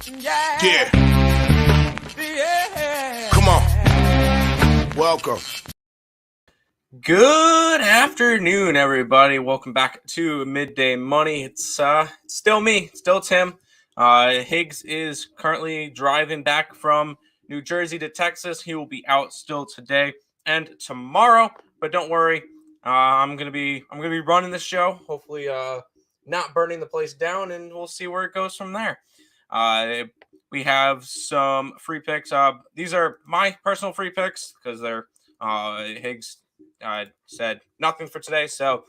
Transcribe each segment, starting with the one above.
Yeah. Come on. Welcome. Good afternoon, everybody. Welcome back to Midday Money. It's still me, still Tim. Higgs is currently driving back from New Jersey to Texas. He will be out still today and tomorrow, but don't worry. I'm gonna be running the show. Hopefully, not burning the place down, and we'll see where it goes from there. We have some free picks. These are my personal free picks because they're Higgs said nothing for today. So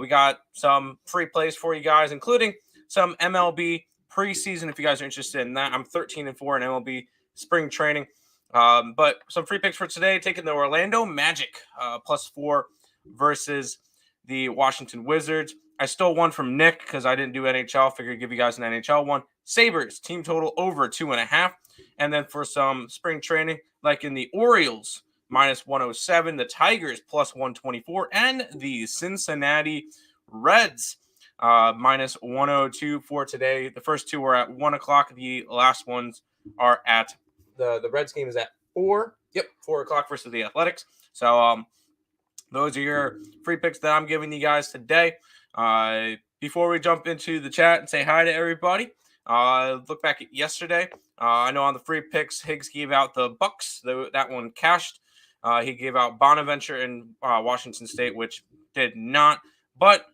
we got some free plays for you guys, including some MLB preseason if you guys are interested in that. I'm 13-4 in MLB spring training. But some free picks for today, taking the Orlando Magic +4 versus the Washington Wizards. I stole one from Nick because I didn't do NHL. Figured I'd give you guys an NHL one. Sabres, team total over 2.5. And then for some spring training, like in the Orioles, -107, the Tigers +124, and the Cincinnati Reds -102 for today. The first two are at 1 o'clock. The last ones are at the Reds game is at 4. Yep, 4 o'clock versus the Athletics. So those are your free picks that I'm giving you guys today. Before we jump into the chat and say hi to everybody, look back at yesterday. I know on the free picks, Higgs gave out the Bucks. That one cashed. He gave out Bonaventure and Washington State, which did not. But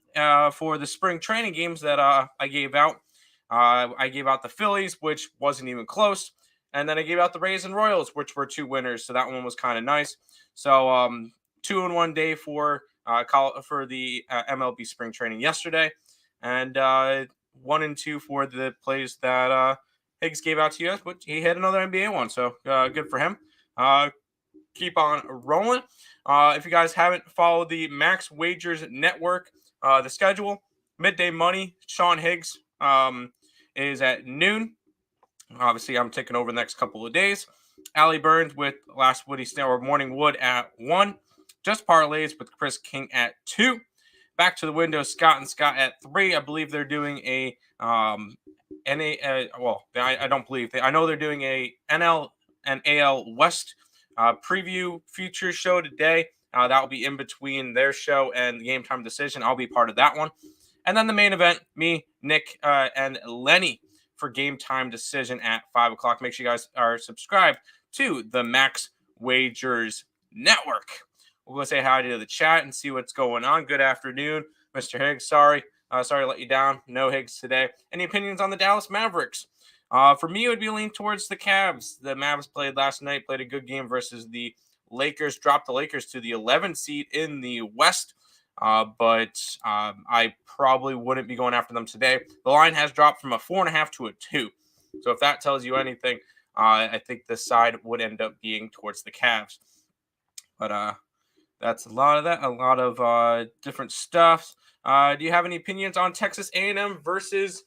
for the spring training games that I gave out the Phillies, which wasn't even close. And then I gave out the Rays and Royals, which were 2 winners. So that one was kind of nice. So 2 in 1 day for the MLB spring training yesterday. And 1 and 2 for the plays that Higgs gave out to you guys. But he had another NBA one. So good for him. Keep on rolling. If you guys haven't followed the Max Wagers Network, the schedule, Midday Money, Sean Higgs is at noon. Obviously, I'm taking over the next couple of days. Allie Burns with Last Woody or Morning Wood at 1. Just Parlays with Chris King at 2. Back to the window, Scott and Scott at 3. I believe they're doing I don't believe I know they're doing a NL and AL West preview future show today. That will be in between their show and the Game Time Decision. I'll be part of that one. And then the main event, me, Nick, and Lenny for Game Time Decision at 5 o'clock. Make sure you guys are subscribed to the Max Wagers Network. We'll go say hi to the chat and see what's going on. Good afternoon, Mr. Higgs. Sorry to let you down. No Higgs today. Any opinions on the Dallas Mavericks? For me, it would be leaning towards the Cavs. The Mavs played last night, played a good game versus the Lakers, dropped the Lakers to the 11th seed in the West. But I probably wouldn't be going after them today. The line has dropped from a 4.5 to a 2. So if that tells you anything, I think this side would end up being towards the Cavs. But that's a lot of that, a lot of different stuff. Do you have any opinions on Texas A&M versus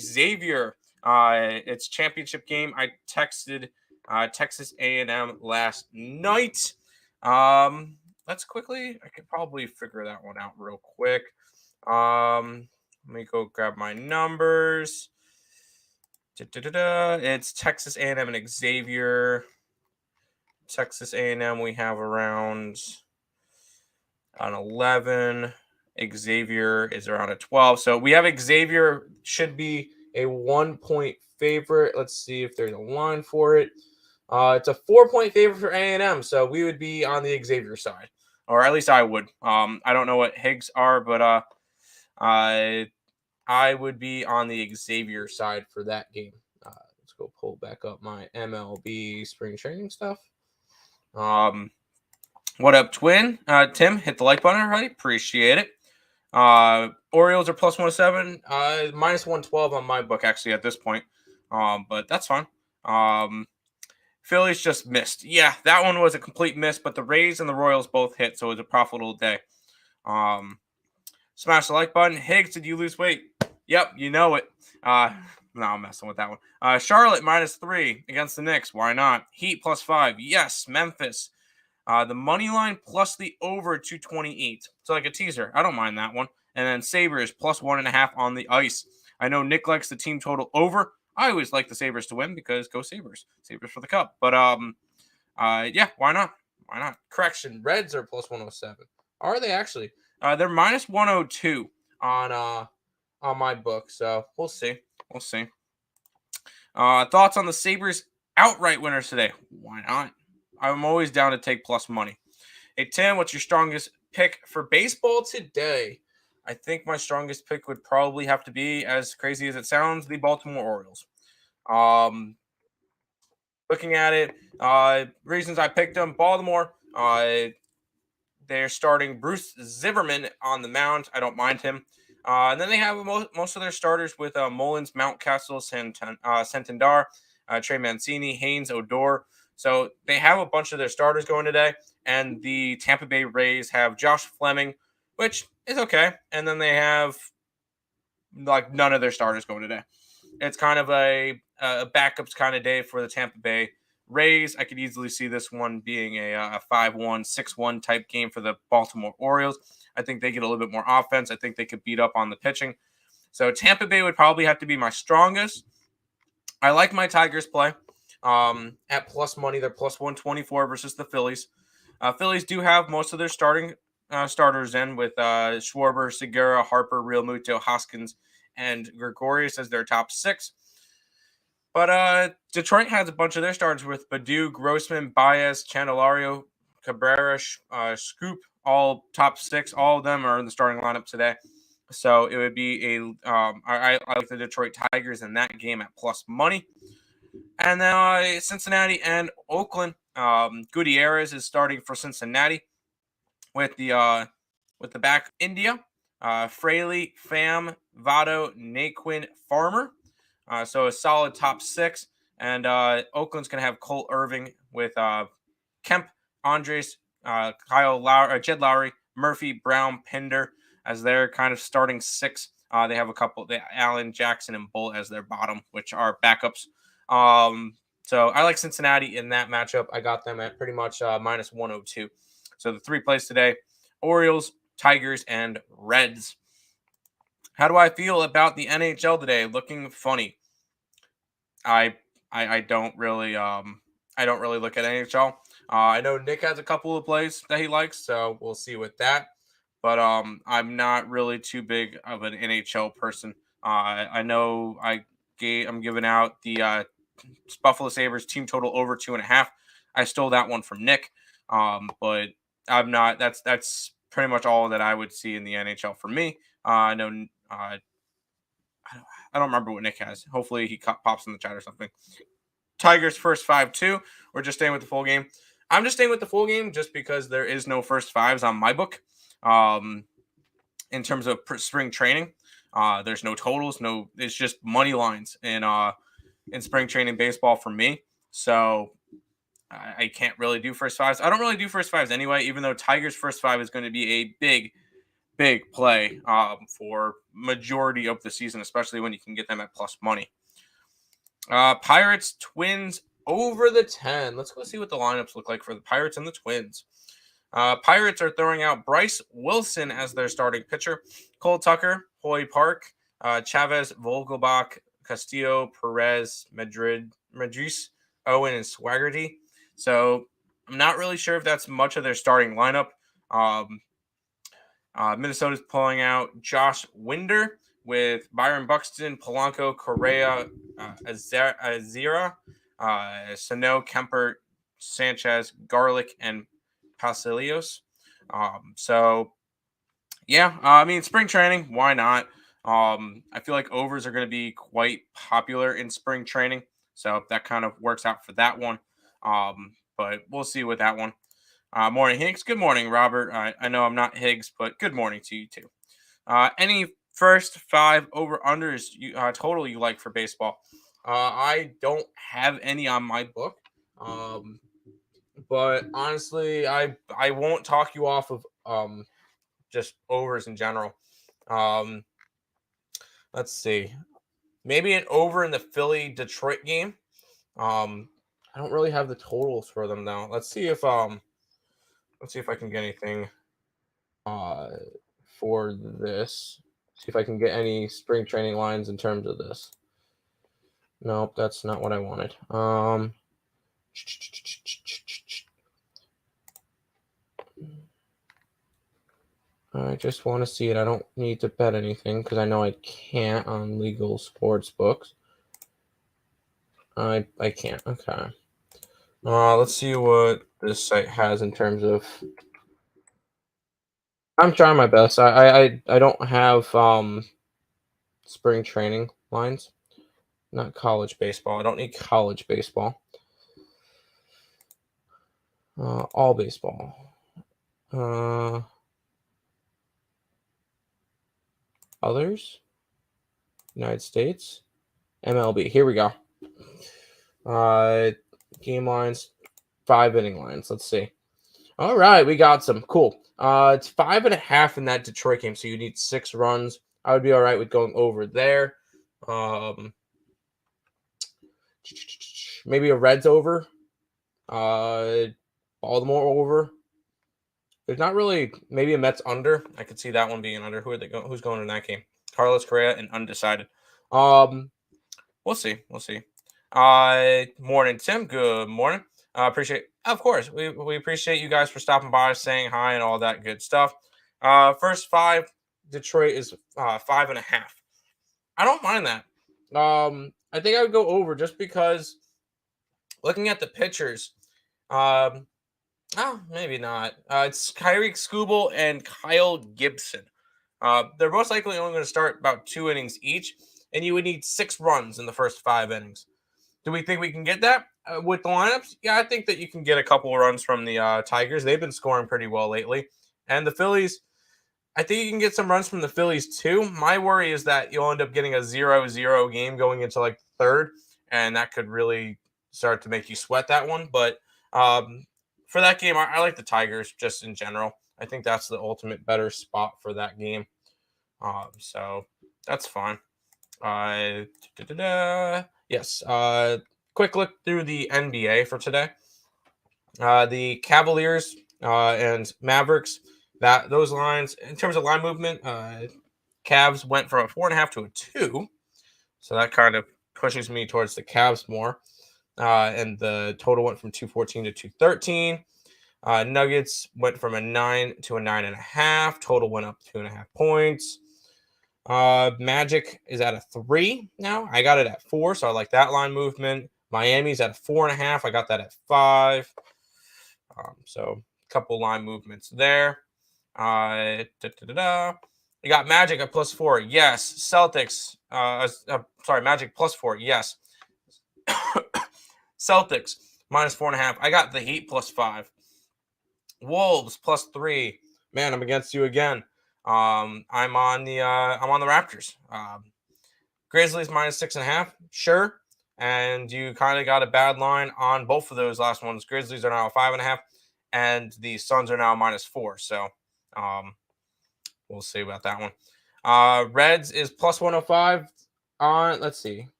Xavier? It's championship game. I texted Texas A&M last night. Let's quickly, I could probably figure that one out real quick. Let me go grab my numbers. It's Texas A&M and Xavier. Texas A&M, we have around an 11. Xavier is around a 12. So we have Xavier should be a 1-point favorite. Let's see if there's a line for it. It's a 4-point favorite for A&M. So we would be on the Xavier side, or at least I would. I don't know what Higgs are, but I would be on the Xavier side for that game. Let's go pull back up my MLB spring training stuff. What up, Twin? Tim, hit the like button already. Appreciate it. Orioles are +107, -112 on my book actually at this point. But that's fine. Phillies just missed. Yeah, that one was a complete miss, but the Rays and the Royals both hit, so it was a profitable day. Smash the like button. Higgs, did you lose weight? Yep, you know it. No, I'm messing with that one. Charlotte -3 against the Knicks. Why not? Heat +5. Yes, Memphis. The money line plus the over 228. So like a teaser. I don't mind that one. And then Sabres +1.5 on the ice. I know Nick likes the team total over. I always like the Sabres to win because go Sabres. Sabres for the cup. But yeah, why not? Why not? Correction, Reds are plus 107. Are they actually? They're minus 102 on my book. So we'll see. We'll see. Thoughts on the Sabres outright winners today? Why not? I'm always down to take plus money. Hey, Tim, what's your strongest pick for baseball today? I think my strongest pick would probably have to be, as crazy as it sounds, the Baltimore Orioles. Looking at it, reasons I picked them: Baltimore. They're starting Bruce Zimmerman on the mound. I don't mind him. And then they have most of their starters with Mullins, Mountcastle, Santander, Trey Mancini, Haynes, Odor. So they have a bunch of their starters going today. And the Tampa Bay Rays have Josh Fleming, which is okay. And then they have like none of their starters going today. It's kind of a backups kind of day for the Tampa Bay Rays. I could easily see this one being a 5-1, 6-1 type game for the Baltimore Orioles. I think they get a little bit more offense. I think they could beat up on the pitching. So Tampa Bay would probably have to be my strongest. I like my Tigers play at plus money. They're plus 124 versus the Phillies. Phillies do have most of their starters in with Schwarber, Segura, Harper, Realmuto, Hoskins, and Gregorius as their top six. But Detroit has a bunch of their starters with Baду, Grossman, Baez, Candelario, Cabrera, Scoop, all top six. All of them are in the starting lineup today. So it would be I like the Detroit Tigers in that game at plus money. And then Cincinnati and Oakland. Gutierrez is starting for Cincinnati with the back India. Fraley, Pham, Votto, Naquin, Farmer. So a solid top six. And Oakland's going to have Cole Irving with Kemp, Andres, Kyle Lowry, Jed Lowry, Murphy, Brown, Pinder as their kind of starting six. They have a couple, Allen, Jackson, and Bull as their bottom, which are backups. So I like Cincinnati in that matchup. I got them at pretty much minus 102. So the three plays today: Orioles, Tigers, and Reds. How do I feel about the NHL today? Looking funny. I don't really look at NHL. I know Nick has a couple of plays that he likes, so we'll see with that. But I'm not really too big of an NHL person. I know I'm giving out the Buffalo Sabres team total over 2.5. I stole that one from Nick, but I'm not. That's pretty much all that I would see in the NHL for me. I know. I don't remember what Nick has. Hopefully he pops in the chat or something. Tigers first 5-2. We're just staying with the full game. I'm just staying with the full game just because there is no first fives on my book. In terms of spring training, there's no totals. It's just money lines in spring training baseball for me. So I can't really do first fives. I don't really do first fives anyway, even though Tigers first five is going to be a big play for majority of the season, especially when you can get them at plus money. Pirates, Twins over the 10. Let's go see what the lineups look like for the Pirates and the Twins. Pirates are throwing out Bryce Wilson as their starting pitcher. Cole Tucker, Hoy Park, Chavez, Vogelbach, Castillo, Perez, Madris, Owen, and Swaggerty. So I'm not really sure if that's much of their starting lineup. Minnesota's pulling out Josh Winder with Byron Buxton, Polanco, Correa, Azira, Sano, Kemper, Sanchez, Garlic, and Pasilios. So, yeah, I mean, spring training, why not? I feel like overs are going to be quite popular in spring training. So that kind of works out for that one. But we'll see with that one. Morning, Higgs. Good morning, Robert. I know I'm not Higgs, but good morning to you too. Any first five over-unders total you like for baseball? I don't have any on my book. But honestly, I won't talk you off of just overs in general. Let's see. Maybe an over in the Philly-Detroit game. I don't really have the totals for them though. Let's see if I can get anything for this. See if I can get any spring training lines in terms of this. Nope, that's not what I wanted. I just want to see it. I don't need to bet anything because I know I can't on legal sports books. I can't. Okay. Let's see what this site has in terms of. I'm trying my best. I don't have spring training lines. Not college baseball. I don't need college baseball. All baseball. Others. United States. MLB. Here we go. Game lines. 5 inning lines. Let's see. All right, we got some. Cool. It's 5.5 in that Detroit game, so you need 6 runs. I would be all right with going over there. Maybe a Reds over. Baltimore over. There's not really maybe a Mets under. I could see that one being under. Who are they going? Who's going in that game? Carlos Correa and undecided. We'll see. We'll see. Morning, Tim. Good morning. Appreciate. Of course, we appreciate you guys for stopping by, saying hi, and all that good stuff. First 5, Detroit is 5.5. I don't mind that. I think I would go over just because looking at the pitchers. Maybe not. It's Kyrie Skubal and Kyle Gibson. They're most likely only going to start about 2 innings each, and you would need 6 runs in the first 5 innings. Do we think we can get that with the lineups? Yeah, I think that you can get a couple of runs from the Tigers. They've been scoring pretty well lately. And the Phillies, I think you can get some runs from the Phillies too. My worry is that you'll end up getting a 0-0 game going into like third, and that could really start to make you sweat that one. But for that game, I like the Tigers just in general. I think that's the ultimate better spot for that game. So that's fine. Yes. Quick look through the NBA for today. The Cavaliers and Mavericks. Those lines in terms of line movement, Cavs went from a 4.5 to a 2, so that kind of pushes me towards the Cavs more. And the total went from 214 to 213. Nuggets went from a 9 to a 9.5. Total went up 2.5 points. Magic is at a 3 now. I got it at 4, so I like that line movement. Miami's at a 4.5. I got that at 5. So a couple line movements there. You got Magic at +4. Yes. Celtics. Magic +4. Yes. Celtics -4.5. I got the Heat +5. Wolves +3. Man, I'm against you again. I'm on the Raptors. Grizzlies -6.5. Sure. And you kind of got a bad line on both of those last ones. Grizzlies are now a 5.5, and the Suns are now -4. So we'll see about that one. Reds is +105 on. Let's see.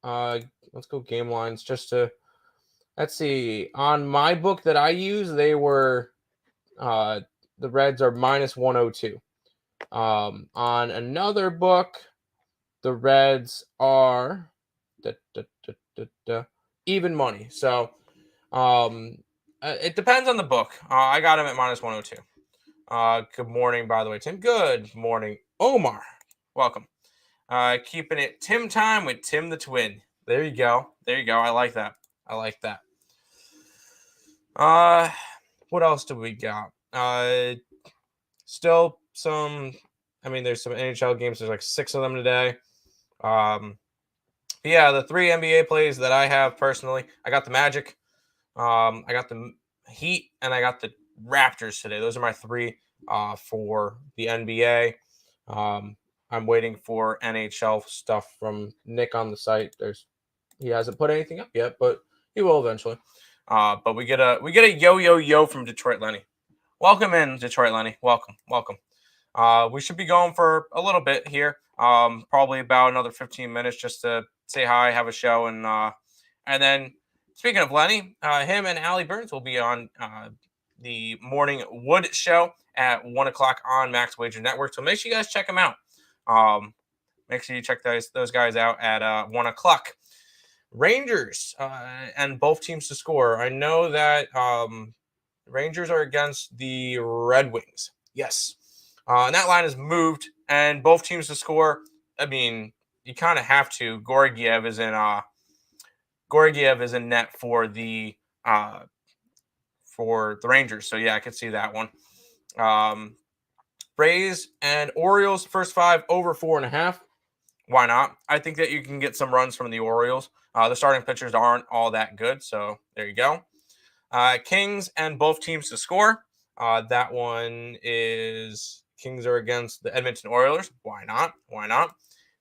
Let's go game lines just to. Let's see. On my book that I use, they were the Reds are -102. On another book, the Reds are even money. So it depends on the book. I got him at -102. Good morning, by the way, Tim. Good morning, Omar. Welcome. Keeping it Tim time with Tim the Twin. There you go. There you go. I like that. I like that. What else do we got? Still some. I mean, there's some NHL games. There's like 6 of them today. Yeah, the 3 NBA plays that I have personally, I got the Magic, I got the Heat, and I got the Raptors today. Those are my 3 for the NBA. I'm waiting for NHL stuff from Nick on the site. He hasn't put anything up yet, but he will eventually. But we get a yo from Detroit Lenny. Welcome in, Detroit Lenny. Welcome. We should be going for a little bit here. Probably about another 15 minutes just to say hi, have a show, and then speaking of Lenny, him and Allie Burns will be on the Morning Wood show at 1 o'clock on Max Wager Network. So make sure you guys check them out. make sure you check those guys out at 1 o'clock. Rangers and both teams to score. I know that Rangers are against the Red Wings. Yes. And that line has moved, and both teams to score. I mean, you kind of have to. Georgiev is in net for the Rangers. So yeah, I could see that one. Rays and Orioles first 5 over 4.5. Why not? I think that you can get some runs from the Orioles. The starting pitchers aren't all that good, so there you go. Kings and both teams to score. That one is Kings are against the Edmonton Oilers. Why not? Why not?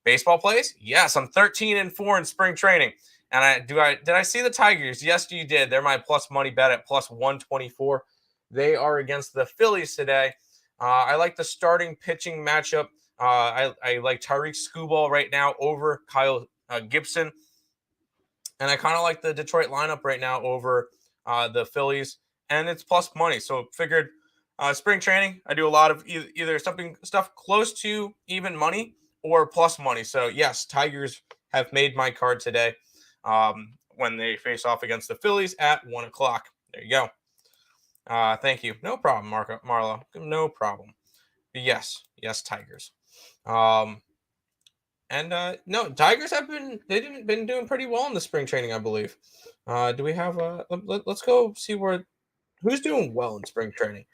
Baseball plays? Yes, I'm 13-4 in spring training. And did I see the Tigers? Yes, you did. They're my plus money bet at plus 124. They are against the Phillies today. I like the starting pitching matchup. I like Tariq Skubal right now over Kyle Gibson. And I kind of like the Detroit lineup right now over the Phillies. And it's plus money. So figured spring training, I do a lot of either stuff close to even money or plus money. So yes, Tigers have made my card today when they face off against the Phillies at 1 o'clock. There you go. Thank you. No problem, Marlo. No problem. But yes, Tigers. No, Tigers they've been doing pretty well in the spring training, I believe. Do we have let's go see who's doing well in spring training,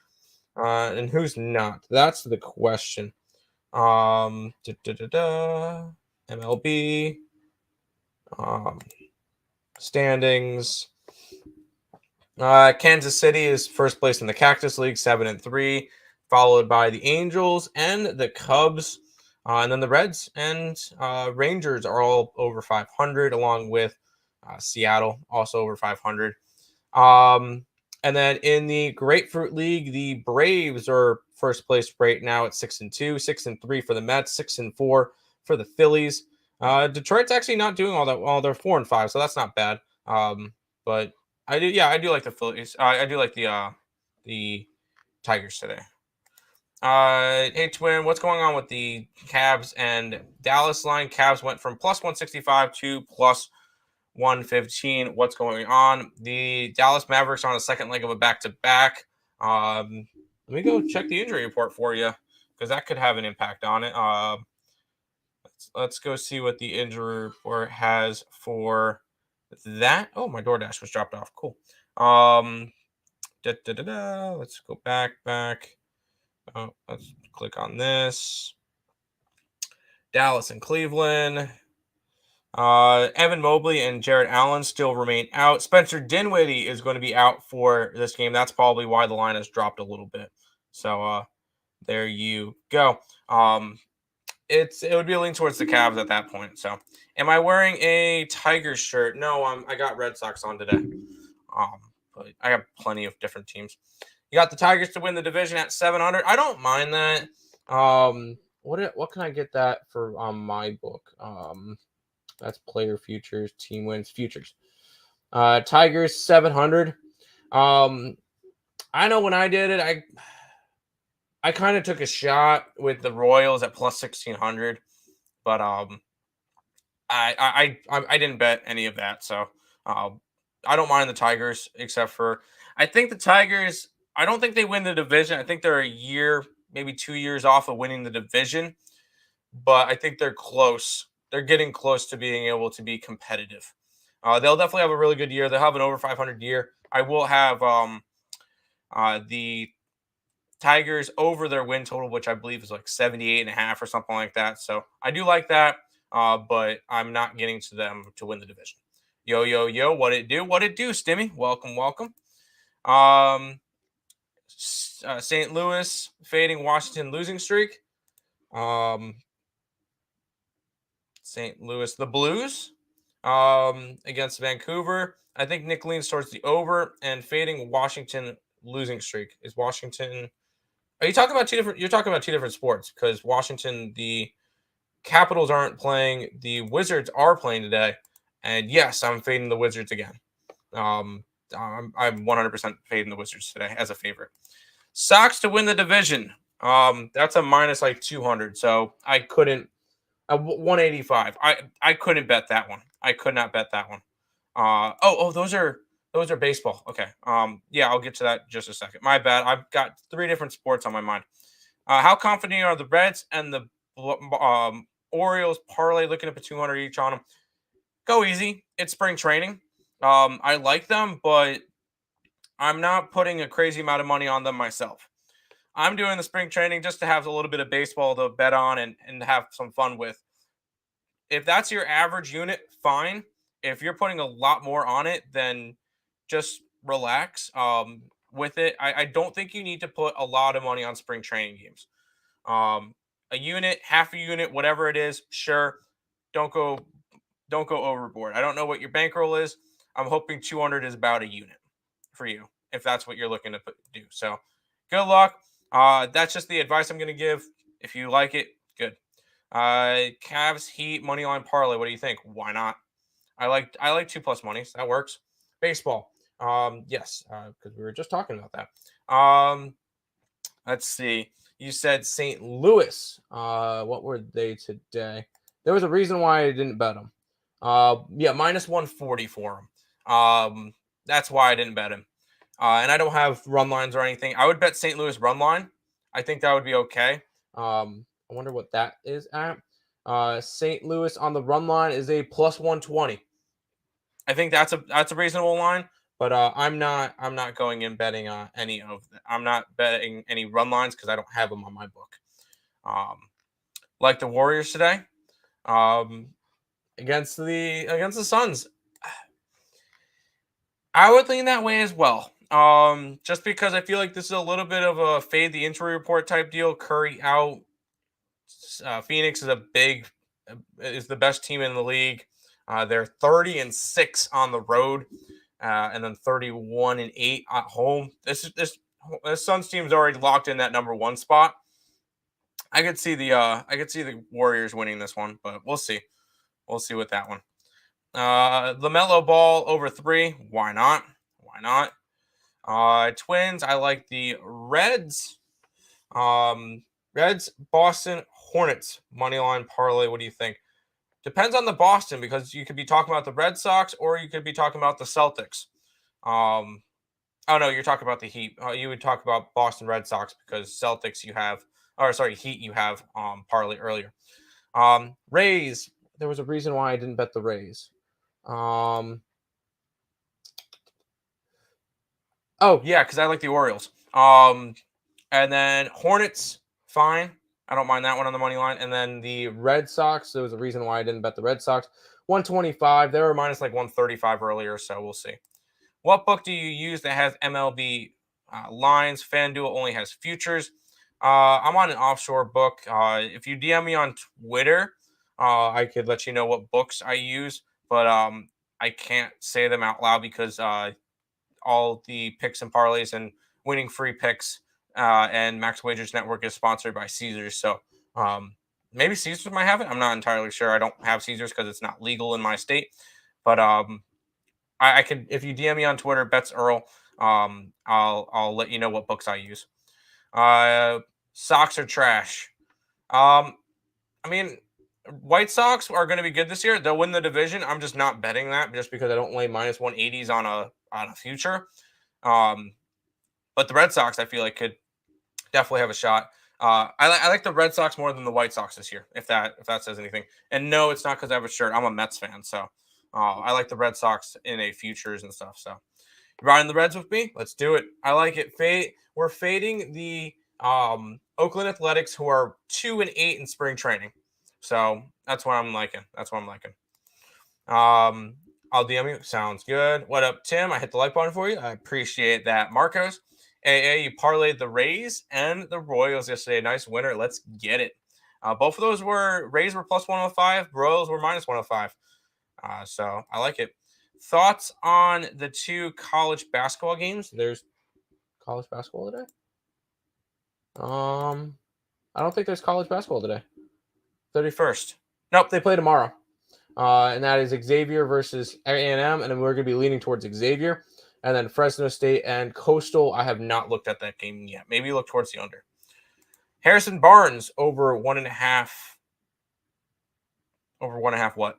and who's not. That's the question. MLB, standings. Kansas City is first place in the Cactus League, 7-3, followed by the Angels and the Cubs. And then the Reds and Rangers are all over 500, along with Seattle, also over 500. And then in the Grapefruit League, the Braves are first place right now at 6-2, 6-3 for the Mets, 6-4 for the Phillies. Detroit's actually not doing all that well. They're 4-5, so that's not bad. But I do like the Phillies. I do like the Tigers today. Hey, Twin, what's going on with the Cavs and Dallas line? Cavs went from plus 165 to plus 115. What's going on? The Dallas Mavericks are on a second leg of a back-to-back. Let me go check the injury report for you because that could have an impact on it. Let's go see what the injury report has for that. Oh, my DoorDash was dropped off. Cool. Let's go back. Oh, let's click on this. Dallas and Cleveland. Evan Mobley and Jared Allen still remain out. Spencer Dinwiddie is going to be out for this game. That's probably why the line has dropped a little bit. So there you go. It would be a lean towards the Cavs at that point. So, am I wearing a Tigers shirt? No, I got Red Sox on today. But I have plenty of different teams. You got the Tigers to win the division at 700. I don't mind that. What can I get that for on my book? That's player futures, team wins, futures. Tigers 700. I know when I did it, I kind of took a shot with the Royals at plus 1600, but I didn't bet any of that, so I don't mind the Tigers except for I think the Tigers. I don't think they win the division. I think they're a year, maybe 2 years off of winning the division, but I think they're close. They're getting close to being able to be competitive. They'll definitely have a really good year. They'll have an over 500 year. I will have the Tigers over their win total, which I believe is like 78.5 or something like that. So I do like that, but I'm not getting to them to win the division. Yo, what it do? What it do, Stimmy? Welcome. St. Louis fading Washington losing streak. St. Louis, the Blues against Vancouver. I think Nick leans towards the over and fading Washington losing streak. Is Washington? Are you talking about two different? You're talking about two different sports because Washington, the Capitals aren't playing. The Wizards are playing today, and yes, I'm fading the Wizards again. I'm 100% fading the Wizards today as a favorite. Sox to win the division. That's a minus like 200, so I couldn't 185. I couldn't bet that one. I could not bet that one. Those are baseball. Okay. Yeah, I'll get to that in just a second. My bad. I've got 3 different sports on my mind. How confident are the Reds and the Orioles parlay? Looking at the 200 each on them. Go easy. It's spring training. I like them, but I'm not putting a crazy amount of money on them myself. I'm doing the spring training just to have a little bit of baseball to bet on and have some fun with. If that's your average unit, fine. If you're putting a lot more on it, then just relax with it. I don't think you need to put a lot of money on spring training games. A unit, half a unit, whatever it is, sure. Don't go overboard. I don't know what your bankroll is. I'm hoping 200 is about a unit for you if that's what you're looking to do. So good luck. That's just the advice I'm going to give. If you like it, good. Cavs Heat money line parlay. What do you think? Why not? I like 2+ monies. That works. Baseball. Yes, because we were just talking about that. Let's see. You said St. Louis. What were they today? There was a reason why I didn't bet them. Yeah, minus 140 for them. That's why I didn't bet him. And I don't have run lines or anything. I would bet St. Louis run line. I think that would be okay. I wonder what that is at. St. Louis on the run line is a plus 120. I think that's a reasonable line. But I'm not going in betting on any of them. I'm not betting any run lines because I don't have them on my book. Like the Warriors today, against the Suns, I would lean that way as well. Just because I feel like this is a little bit of a fade the injury report type deal. Curry out. Phoenix is the best team in the league. They're 30-6 on the road. And then 31-8 at home. This Suns team's already locked in that number 1 spot. I could see the Warriors winning this one, but we'll see. We'll see with that one. LaMelo Ball over 3. Why not? Why not? Twins. I like the Reds. Reds. Boston Hornets money line parlay. What do you think? Depends on the Boston because you could be talking about the Red Sox or you could be talking about the Celtics. Oh no, you're talking about the Heat. You would talk about Boston Red Sox because Celtics Heat you have parlay earlier. Rays. There was a reason why I didn't bet the Rays. Oh yeah, because I like the Orioles. And then Hornets, fine. I don't mind that one on the money line. And then the Red Sox, there was a reason why I didn't bet the Red Sox. 125. They were minus like 135 earlier, so we'll see. What book do you use that has MLB lines? FanDuel only has futures. I'm on an offshore book. If you DM me on Twitter, I could let you know what books I use, but I can't say them out loud because all the picks and parlays and winning free picks and Max Wagers Network is sponsored by Caesars. So maybe Caesars might have it. I'm not entirely sure. I don't have Caesars because it's not legal in my state. But I could, if you DM me on Twitter, Bets Earl, I'll let you know what books I use. Sox are trash. I mean, White Sox are going to be good this year. They'll win the division. I'm just not betting that just because I don't lay minus 180s on a future. But the Red Sox, I feel like, could definitely have a shot. I like the Red Sox more than the White Sox this year, if that says anything. And no, it's not because I have a shirt. I'm a Mets fan, so I like the Red Sox in a futures and stuff. So you riding the Reds with me? Let's do it. I like it. We're fading the Oakland Athletics, who are 2-8 in spring training. So that's what I'm liking. I'll DM you. Sounds good. What up, Tim? I hit the like button for you. I appreciate that. Marcos, you parlayed the Rays and the Royals yesterday. Nice winner. Let's get it. Both of those Rays were plus 105. Royals were minus 105. So I like it. Thoughts on the 2 college basketball games? There's college basketball today? I don't think there's college basketball today. 31st. Nope, they play tomorrow. And that is Xavier versus A&M, and then we're going to be leaning towards Xavier. And then Fresno State and Coastal, I have not looked at that game yet. Maybe look towards the under. Harrison Barnes over 1.5 Over 1.5 what?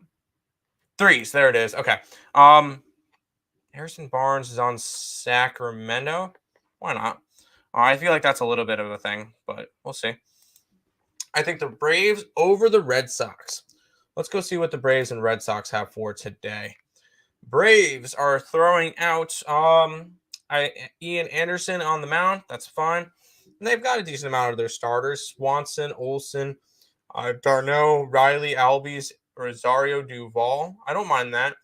Threes. There it is. Okay. Harrison Barnes is on Sacramento. Why not? I feel like that's a little bit of a thing, but we'll see. I think the Braves over the Red Sox. Let's go see what the Braves and Red Sox have for today. Braves are throwing out Ian Anderson on the mound. That's fine. And they've got a decent amount of their starters. Swanson, Olson, Darno, Riley, Albies, Rosario, Duvall. I don't mind that.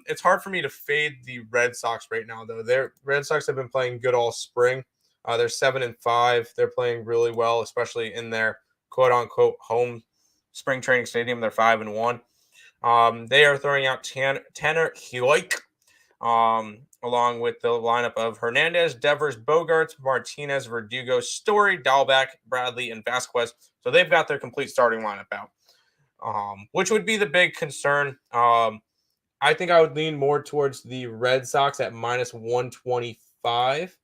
It's hard for me to fade the Red Sox right now, though. Their Red Sox have been playing good all spring. They're 7-5. They're playing really well, especially in their quote-unquote home spring training stadium. They're 5-1. They are throwing out Tanner Hewitt, along with the lineup of Hernandez, Devers, Bogarts, Martinez, Verdugo, Story, Dahlback, Bradley, and Vasquez. So they've got their complete starting lineup out, which would be the big concern. I think I would lean more towards the Red Sox at -125.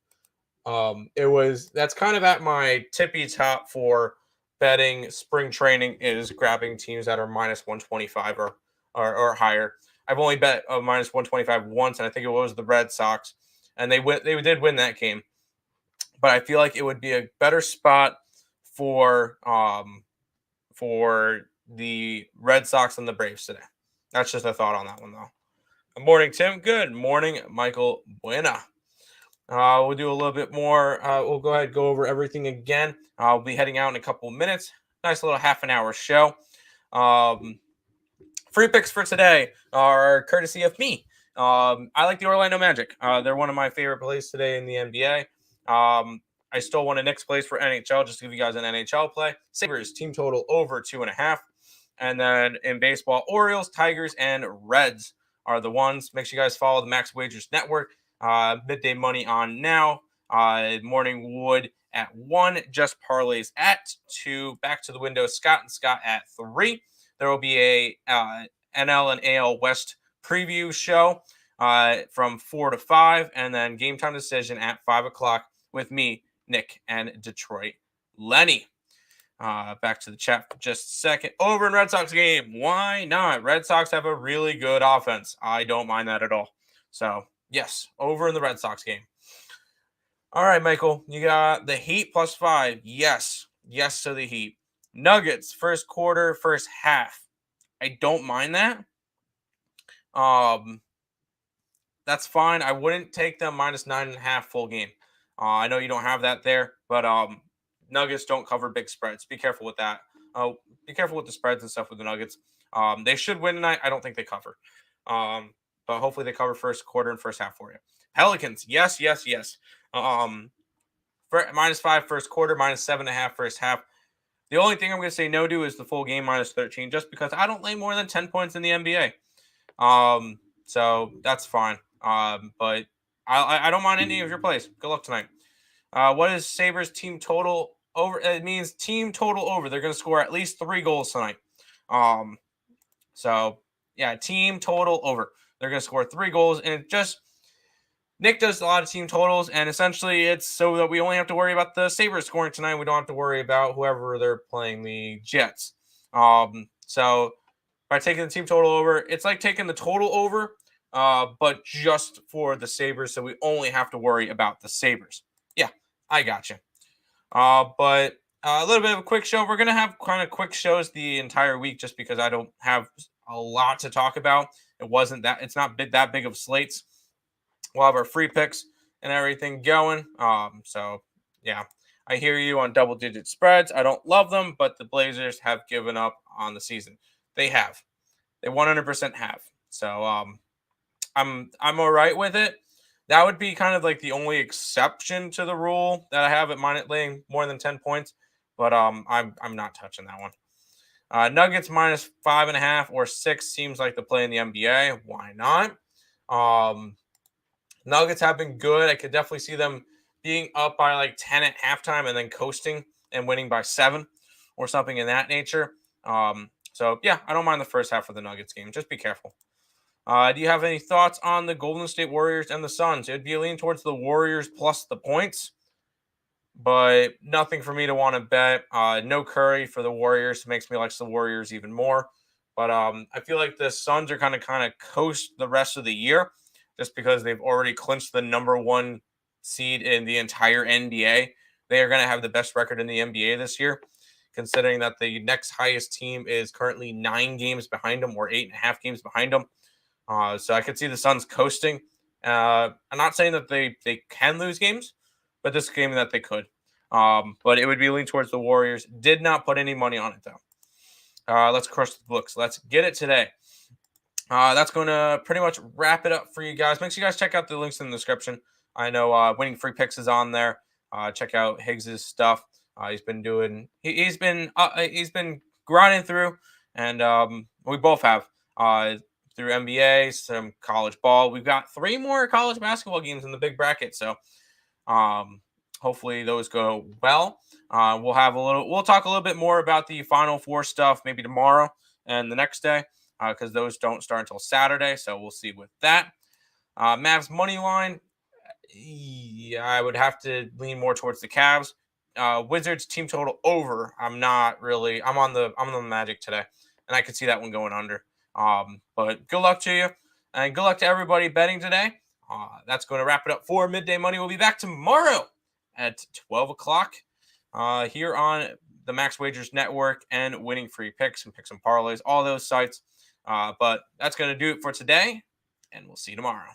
That's kind of at my tippy top for betting spring training, is grabbing teams that are -125 or higher. I've only bet a -125 once, and I think it was the Red Sox, and they did win that game. But I feel like it would be a better spot for the Red Sox and the Braves today. That's just a thought on that one, though. Good morning, Tim. Good morning, Michael Buena. We'll do a little bit more. We'll go ahead and go over everything again. I'll be heading out in a couple of minutes. Nice little half an hour show. Free picks for today are courtesy of me. I like the Orlando Magic. They're one of my favorite plays today in the NBA. I stole one of Nick's plays for NHL just to give you guys an NHL play. Sabres team total over 2.5. And then in baseball, Orioles, Tigers, and Reds are the ones. Make sure you guys follow the Max Wagers Network. Midday money on now. Morning Wood at 1. Just parlays at 2. Back to the window. Scott and Scott at 3. There will be a NL and AL West preview show from 4 to 5. And then game time decision at 5 o'clock with me, Nick, and Detroit Lenny. Back to the chat for just a second. Over in Red Sox game. Why not? Red Sox have a really good offense. I don't mind that at all. So, yes, over in the Red Sox game. All right, Michael, you got the Heat +5. Yes. Yes to the Heat. Nuggets, first quarter, first half. I don't mind that. That's fine. I wouldn't take them -9.5 full game. I know you don't have that there, but Nuggets don't cover big spreads. Be careful with that. Be careful with the spreads and stuff with the Nuggets. They should win tonight. I don't think they cover. But hopefully they cover first quarter and first half for you. Pelicans, yes. -5 first quarter, -7.5 first half. The only thing I'm going to say no to is the full game -13, just because I don't lay more than 10 points in the NBA. So that's fine. But I don't mind any of your plays. Good luck tonight. What is Sabres team total over? It means team total over. They're going to score at least 3 goals tonight. So yeah, team total over. They're going to score 3 goals, and it just Nick does a lot of team totals, and essentially it's so that we only have to worry about the Sabres scoring tonight. We don't have to worry about whoever they're playing, the Jets. So by taking the team total over, it's like taking the total over, but just for the Sabres, so we only have to worry about the Sabres. Yeah, I got you. But a little bit of a quick show. We're going to have kind of quick shows the entire week just because I don't have a lot to talk about. It's not that big of slates. We'll have our free picks and everything going. So, yeah, I hear you on double-digit spreads. I don't love them, but the Blazers have given up on the season. They have. They 100% have. So, I'm all right with it. That would be kind of like the only exception to the rule that I have at laying more than 10 points. But I'm not touching that one. Nuggets -5.5 or 6 seems like the play in the NBA. Why not? Nuggets have been good. I could definitely see them being up by like 10 at halftime and then coasting and winning by 7 or something in that nature. So, yeah, I don't mind the first half of the Nuggets game. Just be careful. Do you have any thoughts on the Golden State Warriors and the Suns? It would be a lean towards the Warriors plus the points, but nothing for me to want to bet. No Curry for the Warriors makes me like the Warriors even more. But I feel like the Suns are kind of coast the rest of the year just because they've already clinched the number 1 seed in the entire NBA. They are going to have the best record in the NBA this year, considering that the next highest team is currently 9 games behind them or 8.5 games behind them. So I could see the Suns coasting. I'm not saying that they can lose games, but this game that they could. But it would be leaning towards the Warriors. Did not put any money on it, though. Let's crush the books. Let's get it today. That's going to pretty much wrap it up for you guys. Make sure you guys check out the links in the description. I know Winning Free Picks is on there. Check out Higgs's stuff. He's been doing. He's been grinding through, and we both have through NBA, some college ball. We've got 3 more college basketball games in the big bracket, so hopefully those go well. We'll talk a little bit more about the Final Four stuff maybe tomorrow and the next day because those don't start until Saturday. So we'll see with that. Mavs money line. Yeah, I would have to lean more towards the Cavs. Wizards team total over. I'm on the Magic today, and I could see that one going under. But good luck to you, and good luck to everybody betting today. That's going to wrap it up for Midday Money. We'll be back tomorrow at 12 o'clock here on the Max Wagers Network and Winning Free Picks and Picks and Parlays, all those sites. But that's going to do it for today, and we'll see you tomorrow.